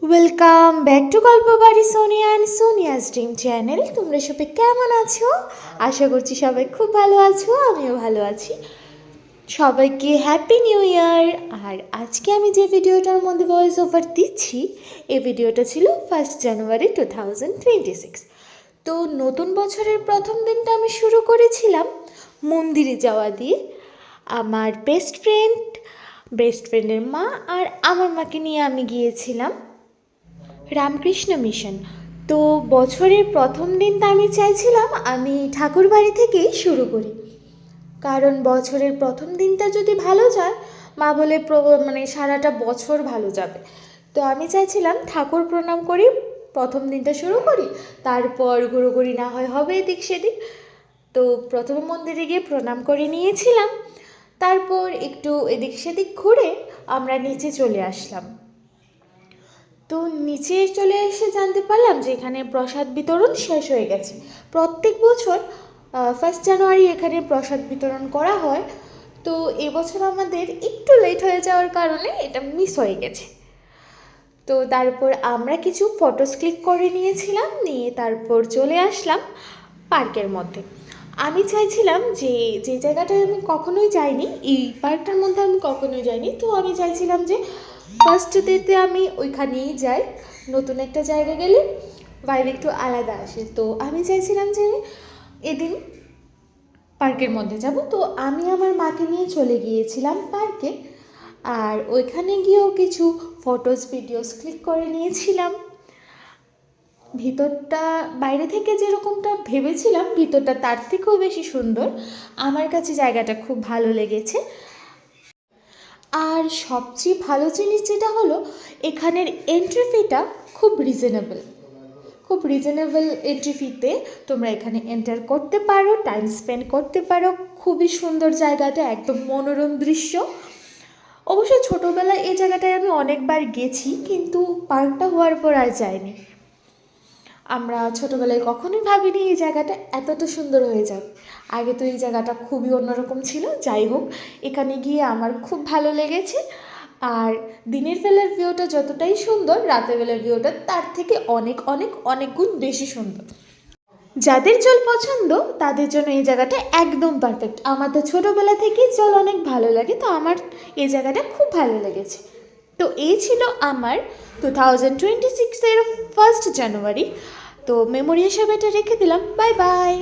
Welcome back to Golpobari Sonia and Sonia's dream channel. তোমরা সবাই কেমন আছো? আশা করছি সবাই খুব ভালো আছো, আমিও ভালো আছি। সবাইকে হ্যাপি নিউ ইয়ার। আর আজকে আমি যে ভিডিওটার মধ্যে ভয়েস ওভার দিচ্ছি, এই ভিডিওটা ছিল 1 জানুয়ারি 2026। তো নতুন বছরের প্রথম দিনটা আমি শুরু করেছিলাম মন্দিরে যাওয়া দিয়ে। আমার বেস্ট ফ্রেন্ডের মা আর আমার মাকে নিয়ে আমি গিয়েছিলাম রামকৃষ্ণ মিশন। তো বছরের প্রথম দিনটা আমি চাইছিলাম আমি ঠাকুর বাড়ি থেকেই শুরু করি, কারণ বছরের প্রথম দিনটা যদি ভালো যায়, মা বলে সারাটা বছর ভালো যাবে। তো আমি চাইছিলাম ঠাকুর প্রণাম করি, প্রথম দিনটা শুরু করি, তারপর ঘুরোঘুরি না হয় হবে এদিক সেদিক। তো প্রথমে মন্দিরে গিয়ে প্রণাম করে নিয়েছিলাম, তারপর একটু এদিক সেদিক ঘুরে আমরা নিচে চলে আসলাম। তো নিচে চলে এসে জানতে পারলাম যে এখানে প্রসাদ বিতরণ শেষ হয়ে গেছে। প্রত্যেক বছর 1 জানুয়ারি এখানে প্রসাদ বিতরণ করা হয়, তো এবছর আমাদের একটু লেট হয়ে যাওয়ার কারণে এটা মিস হয়ে গেছে। তো তারপর আমরা কিছু ফটোস ক্লিক করে নিয়েছিলাম, নিয়ে তারপর চলে আসলাম পার্কের মধ্যে। আমি চাইছিলাম যে যে জায়গাটায় আমি কখনোই যাইনি, এই পার্কটার মধ্যে আমি কখনোই যাইনি, তো আমি চাইছিলাম যে ফার্স্ট ডেতে আমি ওইখানেই যাই। নতুন একটা জায়গা গেলে ভাইব একটু আলাদা আসে, তো আমি চাইছিলাম যে আমি এদিন পার্কের মধ্যে যাব। তো আমি আমার মাকে নিয়ে চলে গিয়েছিলাম পার্কে, আর ওইখানে গিয়েও কিছু ফটোস ভিডিওস ক্লিক করে নিয়েছিলাম। ভিতরটা বাইরে থেকে যেরকমটা ভেবেছিলাম, ভিতরটা তার থেকেও বেশি সুন্দর। আমার কাছে জায়গাটা খুব ভালো লেগেছে। আর সবচেয়ে ভালো জিনিস যেটা হলো, এখানের এন্ট্রি ফিটা খুব রিজনেবল এন্ট্রি ফিতে তোমরা এখানে এন্টার করতে পারো, টাইম স্পেন্ড করতে পারো। খুবই সুন্দর জায়গাটা, একদম মনোরম দৃশ্য। অবশ্যই ছোটোবেলায় এই জায়গাটায় আমি অনেকবার গেছি, কিন্তু পার্কটা হওয়ার পর আর যাইনি। আমরা ছোটোবেলায় কখনোই ভাবিনি এই জায়গাটা এতটা সুন্দর হয়ে যাবে। আগে তো এই জায়গাটা খুবই অন্যরকম ছিল। যাই হোক, এখানে গিয়ে আমার খুব ভালো লেগেছে। আর দিনের বেলার ভিউটা যতটাই সুন্দর, রাতের বেলার ভিউটা তার থেকে অনেক অনেক অনেক গুণ বেশি সুন্দর। যাদের জল পছন্দ তাদের জন্য এই জায়গাটা একদম পারফেক্ট। আমার তো ছোটোবেলা থেকেই জল অনেক ভালো লাগে, তো আমার এই জায়গাটা খুব ভালো লেগেছে। তো এই ছিল আমার 2026-এর 1 জানুয়ারি। তো মেমোরি হিসেবে এটা রেখে দিলাম। Bye bye.